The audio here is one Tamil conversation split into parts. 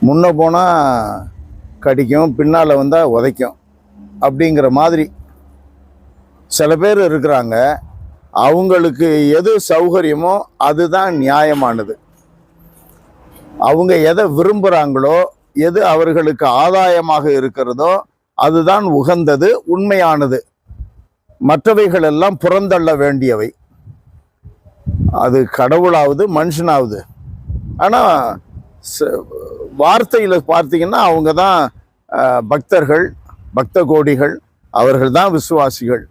முன்ன போனால் கடிக்கும், பின்னால் வந்தால் உதைக்கும் அப்படிங்கிற மாதிரி சில பேர் இருக்கிறாங்க. அவங்களுக்கு எது சௌகரியமோ அதுதான் நியாயமானது. அவங்க எதை விரும்புகிறாங்களோ, எது அவர்களுக்கு ஆதாயமாக இருக்கிறதோ அதுதான் உகந்தது, உண்மையானது. மற்றவைகள் எல்லாம் புறந்தள்ள வேண்டியவை. அது கடவுளாவது மனுஷனாவது. ஆனால் வார்த்தையில் பார்த்தீங்கன்னா அவங்க தான் பக்தர்கள், பக்த கோடிகள், அவர்கள் தான் விசுவாசிகள்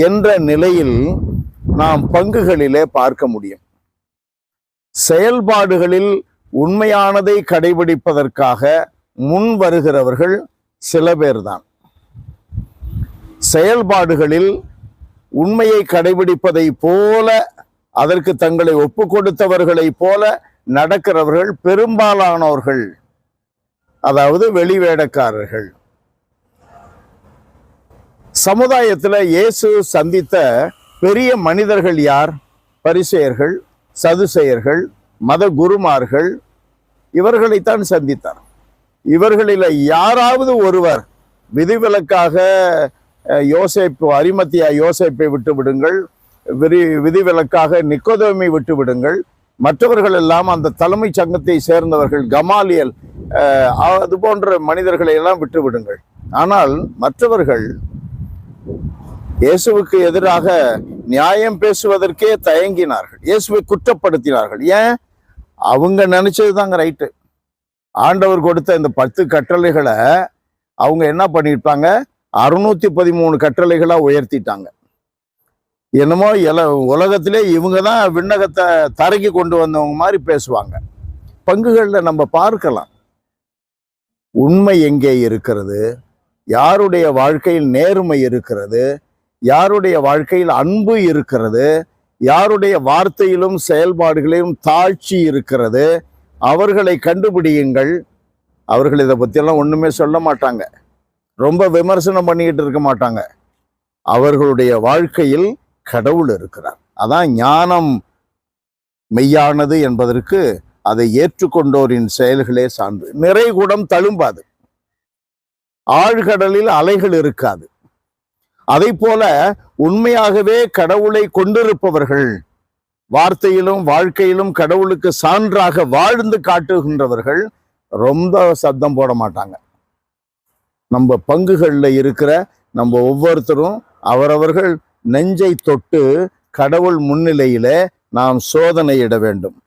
என்ற நிலையில் நாம் பங்குகளிலே பார்க்க முடியும். செயல்பாடுகளில் உண்மையானதை கடைபிடிப்பதற்காக முன் வருகிறவர்கள் சில பேர் தான். செயல்பாடுகளில் உண்மையை கடைபிடிப்பதை போல, அதற்கு தங்களை ஒப்பு கொடுத்தவர்களை போல நடக்கிறவர்கள் பெரும்பாலானவர்கள், அதாவது வெளிவேடக்காரர்கள். சமுதாயத்தில் இயேசு சந்தித்த பெரிய மனிதர்கள் யார்? பரிசேயர்கள், சதுசேயர்கள், மத குருமார்கள், இவர்களைத்தான் சந்தித்தார். இவர்களில் யாராவது ஒருவர் விதிவிலக்காக யோசேப்பு, அரிமத்தியா யோசேப்பை விட்டு விடுங்கள், விதிவிலக்காக நிக்கோதேமை விட்டு விடுங்கள், மற்றவர்கள் எல்லாம் அந்த தலைமை சங்கத்தை சேர்ந்தவர்கள், கமாலியல், அது போன்ற மனிதர்களை எல்லாம் விட்டு விடுங்கள். ஆனால் மற்றவர்கள் இயேசுவுக்கு எதிராக நியாயம் பேசுவதற்கே தயங்கினார்கள், இயேசுவை குற்றப்படுத்தினார்கள். ஏன்? அவங்க நினைச்சதுதாங்க ரைட்டு. ஆண்டவர் கொடுத்த இந்த 10 கட்டளைகளை அவங்க என்ன பண்ணியிருப்பாங்க, 613 கட்டளைகளா உயர்த்திட்டாங்க. என்னமோ உலகத்திலே இவங்க தான் விண்ணகத்தை தரைக்கு கொண்டு வந்தவங்க மாதிரி பேசுவாங்க. பங்குகளில் நம்ம பார்க்கலாம் உண்மை எங்கே இருக்கிறது, யாருடைய வாழ்க்கையில் நேர்மை இருக்கிறது, யாருடைய வாழ்க்கையில் அன்பு இருக்கிறது, யாருடைய வார்த்தையிலும் செயல்பாடுகளிலும் தாழ்ச்சி இருக்கிறது, அவர்களை கண்டுபிடியுங்கள். அவர்கள் இதை பற்றியெல்லாம் ஒன்றுமே சொல்ல மாட்டாங்க, ரொம்ப விமர்சனம் பண்ணிக்கிட்டு இருக்க மாட்டாங்க. அவர்களுடைய வாழ்க்கையில் கடவுள் இருக்கிறார். அதான் ஞானம் மெய்யானது என்பதற்கு அதை ஏற்றுக்கொண்டோரின் செயல்களே சான்று. நிறைகுடம் தழும்பாது, ஆழ்கடலில் அலைகள் இருக்காது. அதை போல உண்மையாகவே கடவுளை கொண்டிருப்பவர்கள், வார்த்தையிலும் வாழ்க்கையிலும் கடவுளுக்கு சான்றாக வாழ்ந்து காட்டுகின்றவர்கள் ரொம்ப சத்தம் போட மாட்டாங்க. நம்ம பங்குகளில் இருக்கிற நம்ம ஒவ்வொருத்தரும் அவரவர்கள் நெஞ்சை தொட்டு கடவுள் முன்னிலையில நாம் சோதனையிட வேண்டும்.